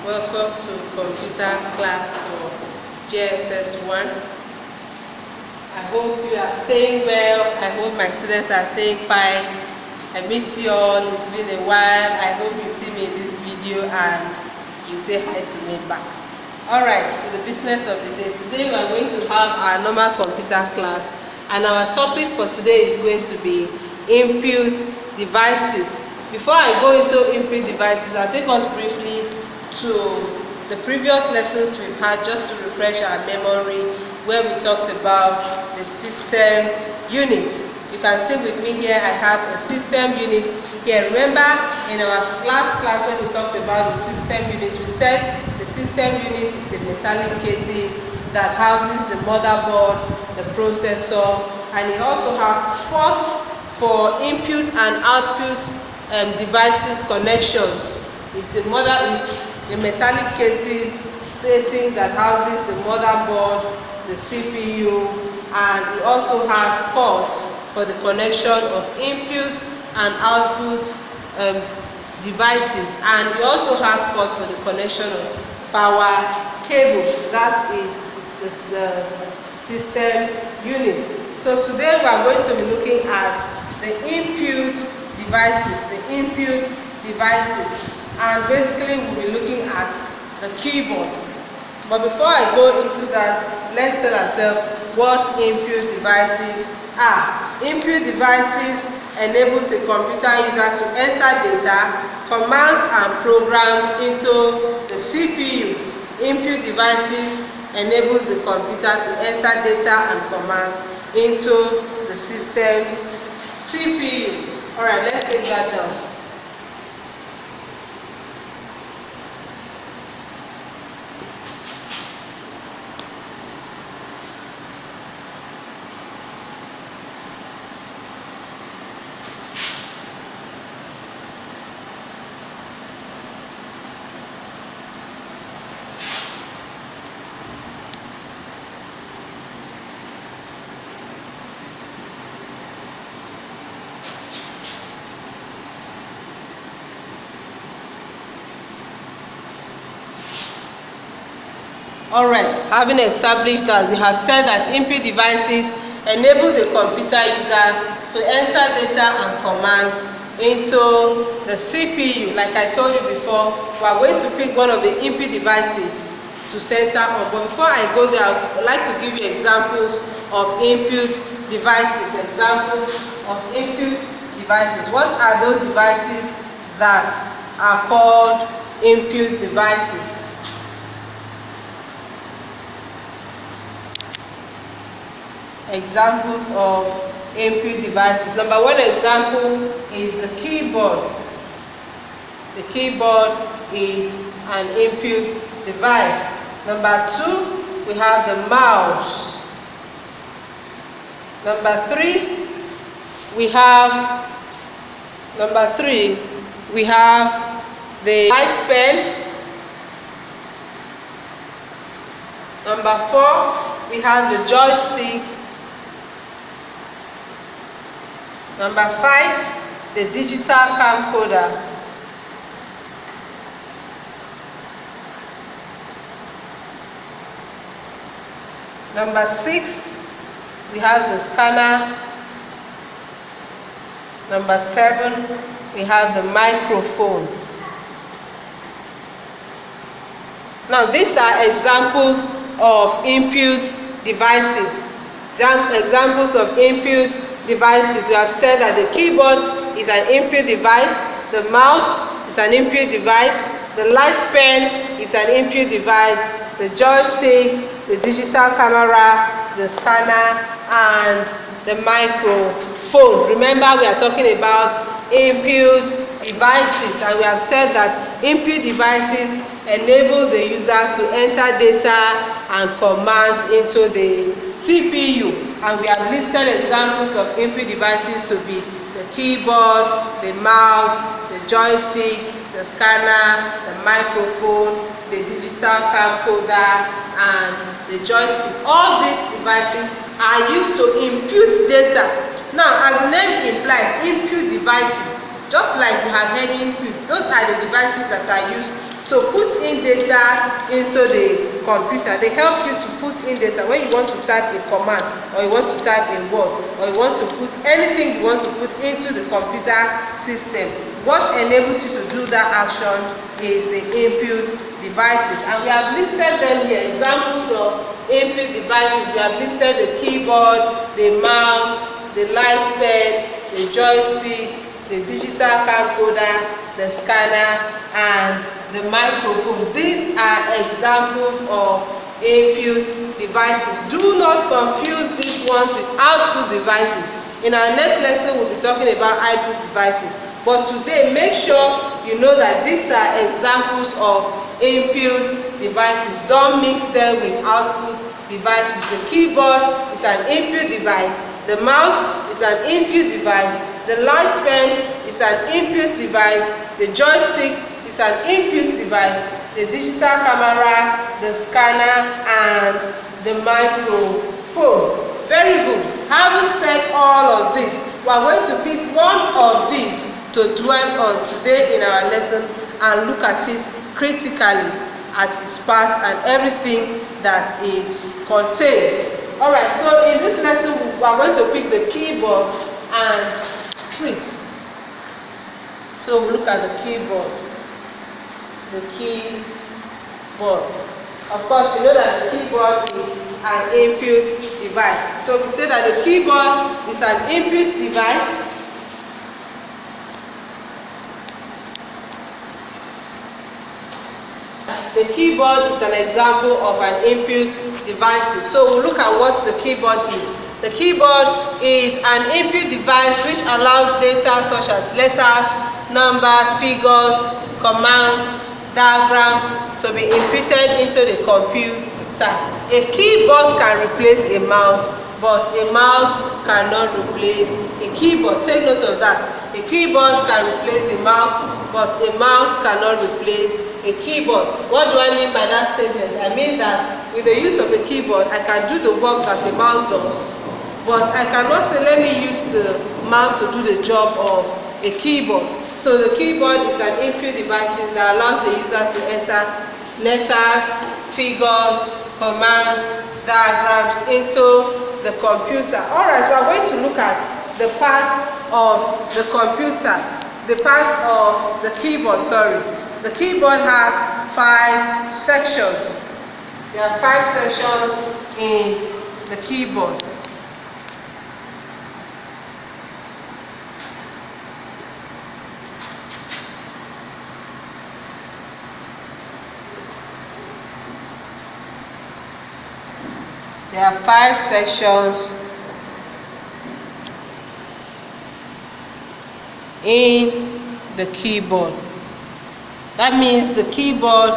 Welcome to computer class for jss1. I hope you are staying well. I hope my students are staying fine. I miss you all. It's been a while. I hope you see me in this video and you say hi to me back. Alright, so the business of the day. Today we are going to have our normal computer class, and our topic for today is going to be input devices. Before I go into input devices, I'll take us briefly to the previous lessons we've had, just to refresh our memory, where we talked about the system unit. You can see with me here, I have a system unit here. Remember in our last class when we talked about the system unit, we said the system unit is a metallic casing that houses the motherboard, the processor, and it also has ports for input and output devices connections. It's a metallic casing that houses the motherboard, the CPU, and it also has ports for the connection of input and output devices, and it also has ports for the connection of power cables. That is the system unit. So today we are going to be looking at the input devices, and basically we'll be looking at the keyboard. But before I go into that, let's tell ourselves what input devices are. Input devices enables a computer user to enter data, commands and programs into the CPU. Input devices enables the computer to enter data and commands into the system's CPU. Alright, let's take that down. Alright, having established that, we have said that input devices enable the computer user to enter data and commands into the CPU. Like I told you before, we are going to pick one of the input devices to center on. But before I go there, I would like to give you examples of input devices. What are those devices that are called input devices? Examples of input devices. Number one example is the keyboard. The keyboard is an input device. Number two, we have the mouse. Number three, we have the light pen. Number four, we have the joystick. Number five, the digital camcorder. Number six, we have the scanner. Number seven, we have the microphone. Now these are examples of input devices. Examples of input devices. We have said that the keyboard is an input device, the mouse is an input device, the light pen is an input device, the joystick, the digital camera, the scanner, and the microphone. Remember, we are talking about input devices, and we have said that input devices enable the user to enter data and commands into the CPU. And we have listed examples of input devices to be the keyboard, the mouse, the joystick, the scanner, the microphone, the digital camcorder, and the joystick. All these devices are used to input data. Now, as the name implies, input devices, just like you have heard input, those are the devices that are used to put in data into the computer. They help you to put in data when you want to type a command, or you want to type a word, or you want to put anything you want to put into the computer system. What enables you to do that action is the input devices, and we have listed them here. Examples of input devices: we have listed the keyboard, the mouse, the light pen, the joystick, the digital camcorder, the scanner, and the microphone. These are examples of input devices. Do not confuse these ones with output devices. In our next lesson, we'll be talking about output devices. But today, make sure you know that these are examples of input devices. Don't mix them with output devices. The keyboard is an input device. The mouse is an input device. The light pen is an input device. The joystick is an input device. The digital camera, the scanner, and the microphone. Very good. Having said all of this, we are going to pick one of these to dwell on today in our lesson and look at it critically at its parts and everything that it contains. Alright, so in this lesson we are going to pick the keyboard and treat. So we look at the keyboard. The keyboard. Of course, you know that the keyboard is an input device. So we say that the keyboard is an input device. The keyboard is an example of an input device. So we'll look at what the keyboard is. The keyboard is an input device which allows data such as letters, numbers, figures, commands, diagrams to be inputted into the computer. A keyboard can replace a mouse, but a mouse cannot replace a keyboard. Take note of that. A keyboard can replace a mouse, but a mouse cannot replace a keyboard. What do I mean by that statement? I mean that with the use of a keyboard, I can do the work that a mouse does, but I cannot say let me use the mouse to do the job of a keyboard. So the keyboard is an input device that allows the user to enter letters, figures, commands, diagrams into the computer. Alright, we are going to look at the parts of the computer, the parts of the keyboard, sorry. The keyboard has 5 sections. There are 5 sections in the keyboard. There are 5 sections in the keyboard. That means the keyboard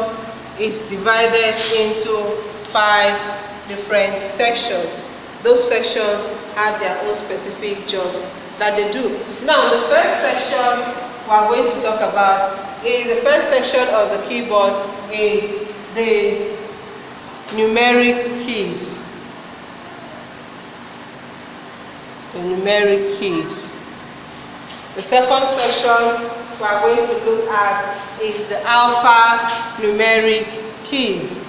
is divided into 5 different sections. Those sections have their own specific jobs that they do. Now, the first section we are going to talk about is the first section of the keyboard is the numeric keys. The numeric keys. The second section we are going to look at is the alphanumeric keys.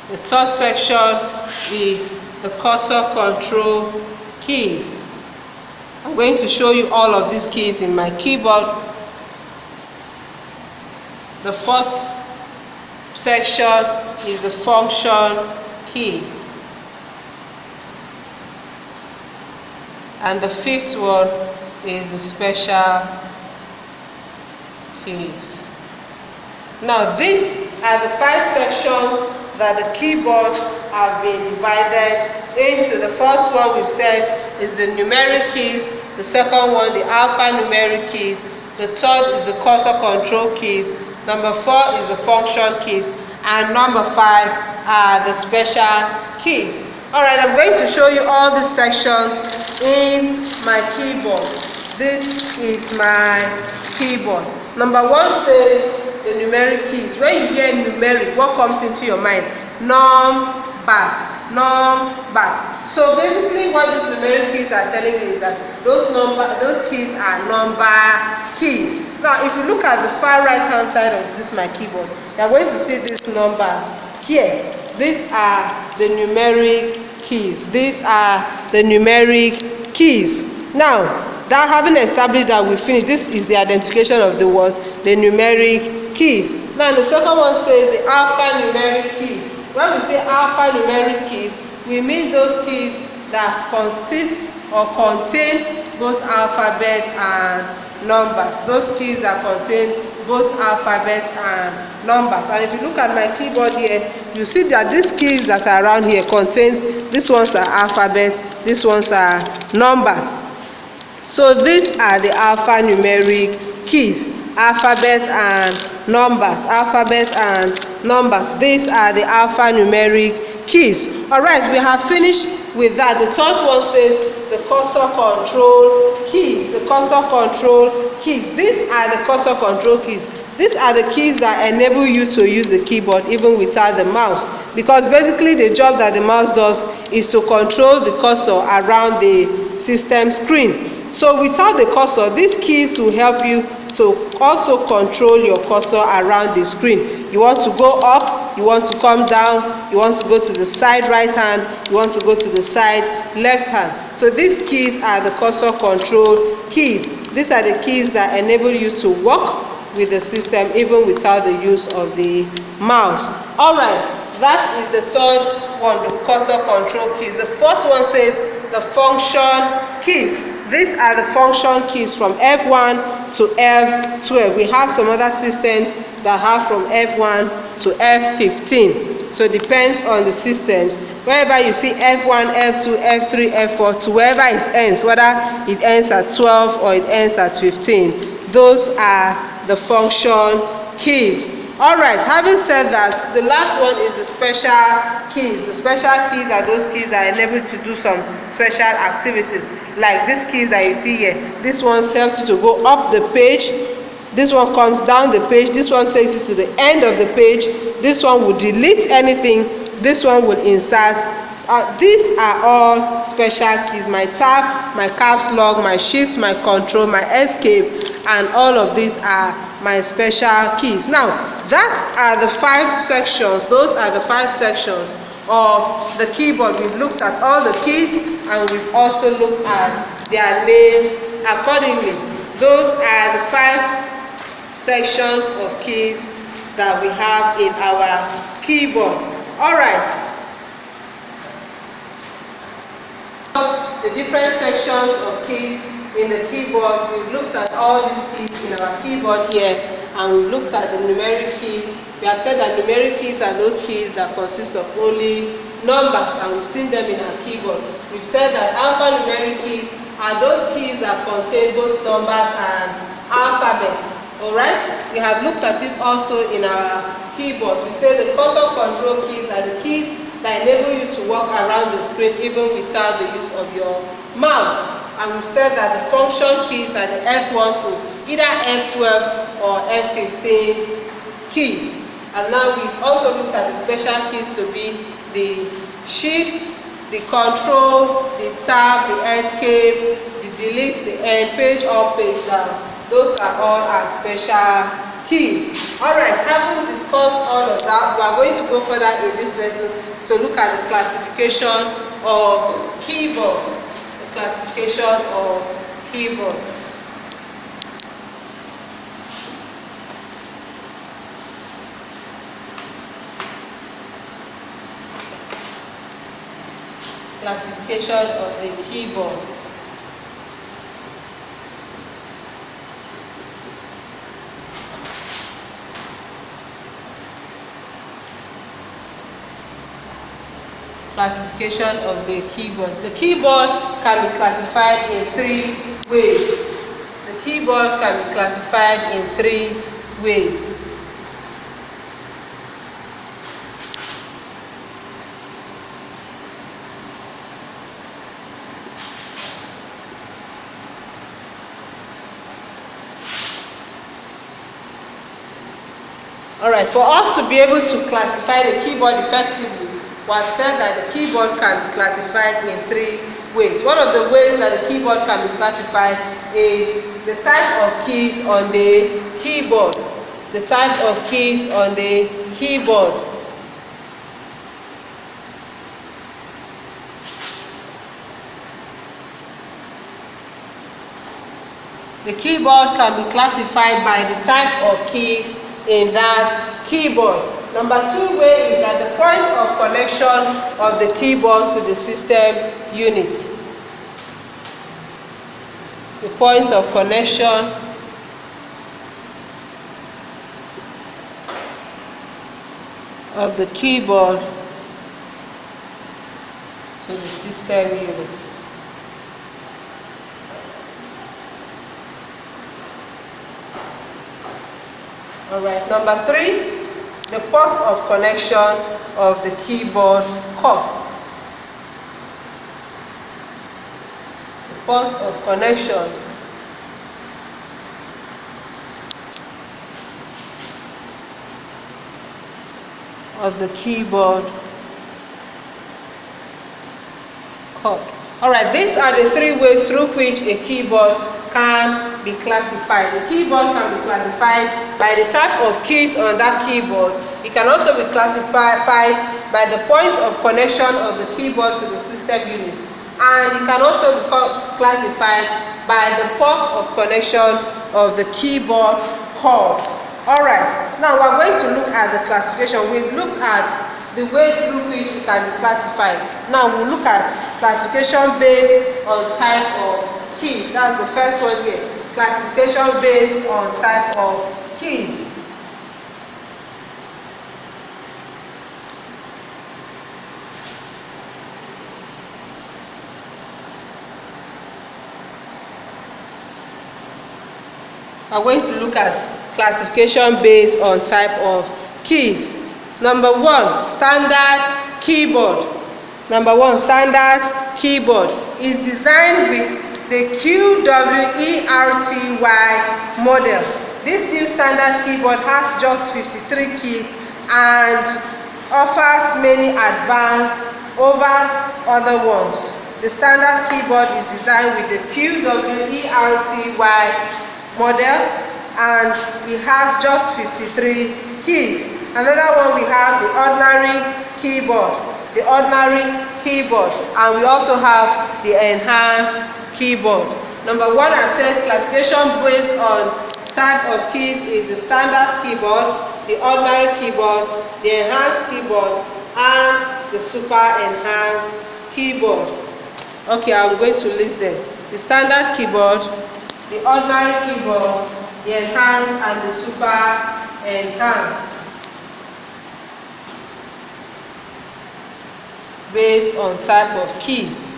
The third section is the cursor control keys. I'm going to show you all of these keys in my keyboard. The fourth section is the function keys. And the fifth one is the special keys. Now, these are the 5 sections that the keyboard have been divided into. The first one we've said is the numeric keys. The second one, the alphanumeric keys. The third is the cursor control keys. Number 4 is the function keys. And number 5 are the special keys. Alright, I'm going to show you all these sections in my keyboard. This is my keyboard. Number 1 says the numeric keys. When you hear numeric, what comes into your mind? Num, numbers. So basically what these numeric keys are telling you is that those keys are number keys. Now if you look at the far right hand side of this my keyboard, you are going to see these numbers here. These are the numeric keys. These are the numeric keys. Now that having established that we finished, this is the identification of the what? The numeric keys. Now the second one says the alphanumeric keys. When we say alphanumeric keys, we mean those keys that consist or contain both alphabet and numbers. Those keys that contain both alphabet and numbers. And if you look at my keyboard here, you see that these keys that are around here contains, these ones are alphabet, these ones are numbers. So these are the alphanumeric keys, alphabet and numbers, alphabet and numbers. These are the alphanumeric keys. All right, we have finished with that. The third one says the cursor control keys. The cursor control keys. These are the cursor control keys. These are the keys that enable you to use the keyboard even without the mouse, because basically the job that the mouse does is to control the cursor around the system screen. So without the cursor, these keys will help you to also control your cursor around the screen. You want to go up, you want to come down, you want to go to the side right hand, you want to go to the side left hand. So these keys are the cursor control keys. These are the keys that enable you to work with the system even without the use of the mouse. All right, that is the third one, the cursor control keys. The fourth one says the function keys. These are the function keys from F1 to F12. We have some other systems that have from F1 to F15. So it depends on the systems. Wherever you see F1, F2, F3, F4, to wherever it ends, whether it ends at 12 or it ends at 15, those are the function keys. All right, having said that, the last one is the special keys. The special keys are those keys that enable you to do some special activities, like these keys that you see here. This one helps you to go up the page, this one comes down the page, this one takes you to the end of the page, this one will delete anything, this one will insert. These are all special keys. My tab, my caps lock, my shift, my control, my escape, and all of these are my special keys. Now that are the 5 sections. Those are the 5 sections of the keyboard. We've looked at all the keys and we've also looked at their names accordingly. Those are the 5 sections of keys that we have in our keyboard. All right. The different sections of keys in the keyboard. We've looked at all these keys in our keyboard here, and we've looked at the numeric keys. We have said that numeric keys are those keys that consist of only numbers, and we've seen them in our keyboard. We've said that alphanumeric keys are those keys that contain both numbers and alphabets. Alright, we have looked at it also in our keyboard. We say the cursor control keys are the keys that enable you to walk around the screen even without the use of your mouse. And we've said that the function keys are the F1 to either F12 or F15 keys. And now we've also looked at the special keys to be the shift, the control, the tab, the escape, the delete, the end, page up, page down. Those are all our special keys. Alright, having discussed all of that, we are going to go further in this lesson to look at the classification of keyboards. The classification of keyboard. Classification of the keyboard. Classification of the keyboard. The keyboard can be classified in 3 ways. The keyboard can be classified in 3 ways. Alright, for us to be able to classify the keyboard effectively, we have said that the keyboard can be classified in 3 ways. One of the ways that the keyboard can be classified is the type of keys on the keyboard. The type of keys on the keyboard. The keyboard can be classified by the type of keys in that keyboard. Number 2 way is that the point of connection of the keyboard to the system unit. The point of connection of the keyboard to the system unit. Alright, number 3, the port of connection of the keyboard cord. The port of connection of the keyboard cord. Alright, these are the 3 ways through which a keyboard can be classified. The keyboard can be classified by the type of keys on that keyboard. It can also be classified by the point of connection of the keyboard to the system unit. And it can also be classified by the port of connection of the keyboard cord. Alright, now we're going to look at the classification. We've looked at the ways through which it can be classified. Now we'll look at classification based on type of keys. That's the first one here. Classification based on type of keys. We're going to look at classification based on type of keys. Number 1, standard keyboard. Number 1, standard keyboard is designed with the QWERTY model. This new standard keyboard has just 53 keys and offers many advances over other ones. The standard keyboard is designed with the QWERTY model and it has just 53 keys. Another one, we have the ordinary keyboard. The ordinary keyboard, and we also have the enhanced keyboard. Number 1, I said classification based on type of keys is the standard keyboard, the ordinary keyboard, the enhanced keyboard, and the super enhanced keyboard. Okay, I'm going to list them. The standard keyboard, the ordinary keyboard, the enhanced, and the super enhanced. Based on type of keys.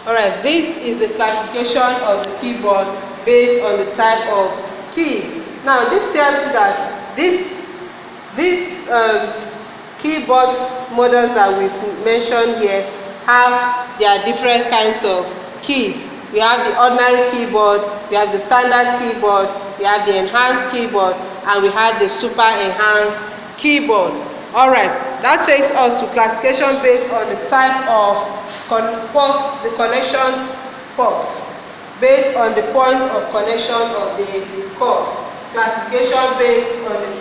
Alright, this is the classification of the keyboard based on the type of keys. Now, this tells you that these keyboard models that we've mentioned here have their different kinds of keys. We have the ordinary keyboard, we have the standard keyboard, we have the enhanced keyboard, and we have the super enhanced keyboard. Alright, that takes us to classification based on the type of ports, the connection ports, based on the points of connection of the cord. Classification based on the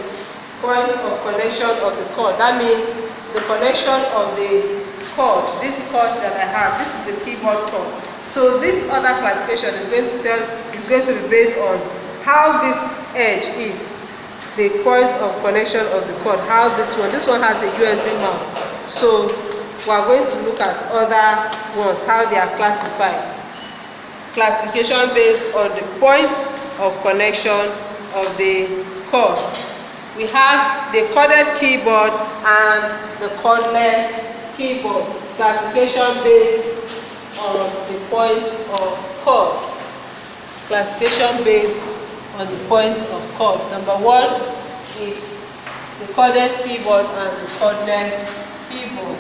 point of connection of the cord. That means the connection of the cord, this cord that I have, this is the keyboard cord. So this other classification is going to be based on how this edge is, the point of connection of the cord, how this one has a USB mount. So we are going to look at other ones, how they are classified. Classification based on the point of connection of the cord. We have the corded keyboard and the cordless keyboard. Classification based on the point of cord. Classification based on the point of cord. Number 1 is the corded keyboard and the cordless keyboard.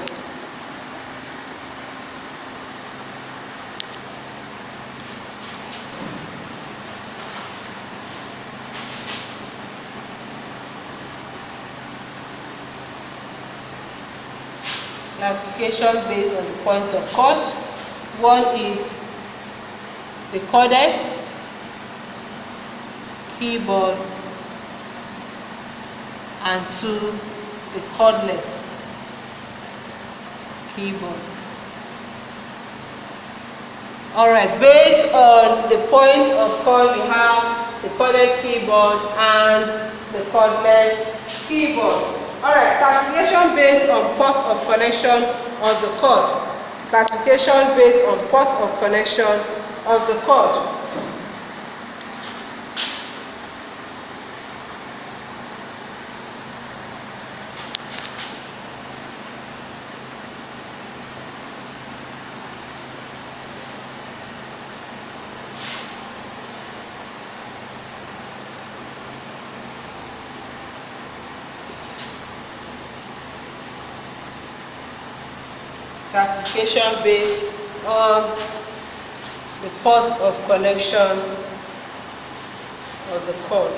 Classification based on the point of cord. 1 is the corded keyboard and 2 the cordless keyboard. Alright, based on the point of cord, we have the corded keyboard and the cordless keyboard. Alright, classification based on port of connection of the cord. Classification based on port of connection of the cord. Classification based on the port of connection of the cord.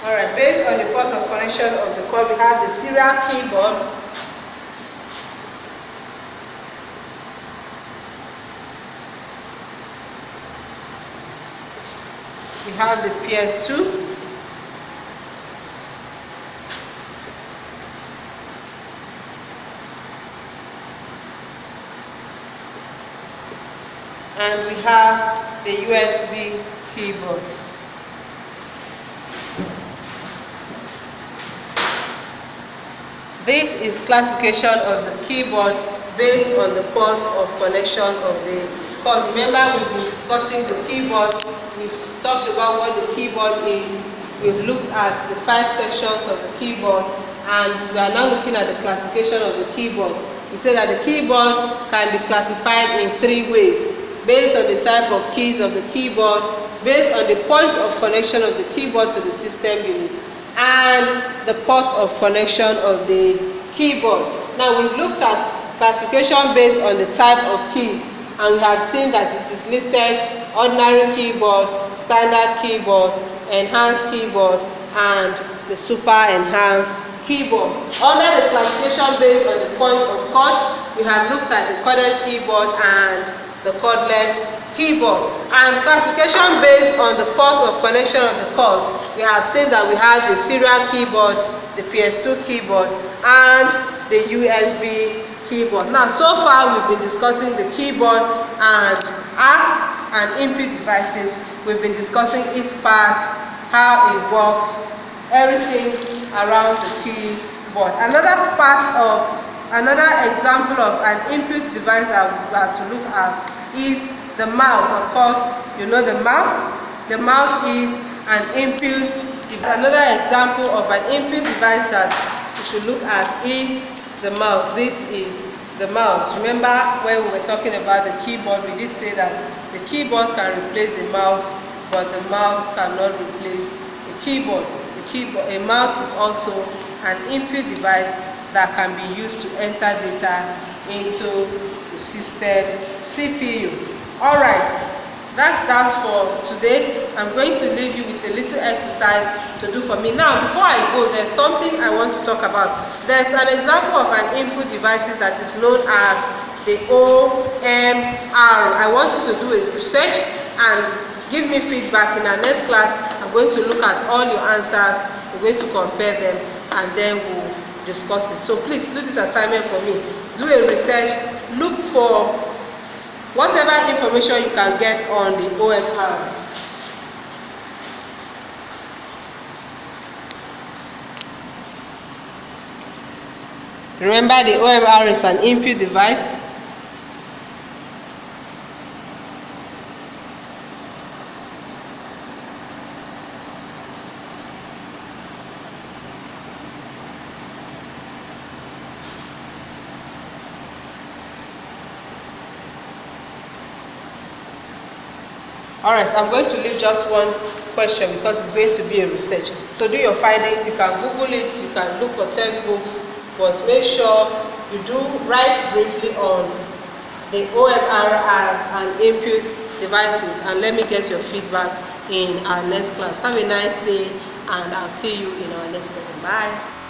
Alright, based on the port of connection of the cord, we have the serial keyboard, we have the PS2, and we have the USB keyboard. This is classification of the keyboard based on the port of connection of the cord. Remember, we've been discussing the keyboard. We've talked about what the keyboard is. We've looked at the 5 sections of the keyboard, and we are now looking at the classification of the keyboard. We said that the keyboard can be classified in 3 ways. Based on the type of keys of the keyboard, based on the point of connection of the keyboard to the system unit, and the port of connection of the keyboard. Now, we've looked at classification based on the type of keys, and we have seen that it is listed ordinary keyboard, standard keyboard, enhanced keyboard, and the super enhanced keyboard. Under the classification based on the point of cord, we have looked at the corded keyboard and the cordless keyboard. And classification based on the port of connection of the cord, we have seen that we have the serial keyboard, the PS2 keyboard, and the USB keyboard. Now, so far we've been discussing the keyboard, and as an input devices, we've been discussing its parts, how it works, everything around the keyboard. Another example of an input device that we are to look at is the mouse. Of course, you know the mouse. The mouse is an input device. Another example of an input device that we should look at is the mouse. This is the mouse. Remember when we were talking about the keyboard, we did say that the keyboard can replace the mouse, but the mouse cannot replace the keyboard. A mouse is also an input device that can be used to enter data into the system CPU. Alright, that's that for today. I'm going to leave you with a little exercise to do for me. Now, before I go, there's something I want to talk about. There's an example of an input device that is known as the OMR. I want you to do is research and give me feedback. In our next class, I'm going to look at all your answers. We're going to compare them, and then we'll discuss it. So please do this assignment for me. Do a research. Look for whatever information you can get on the OMR. Remember, the OMR is an input device. Alright, I'm going to leave just one question because it's going to be a research. So do your findings, you can Google it, you can look for textbooks, but make sure you do write briefly on the OMRRs and input devices, and let me get your feedback in our next class. Have a nice day, and I'll see you in our next lesson. Bye.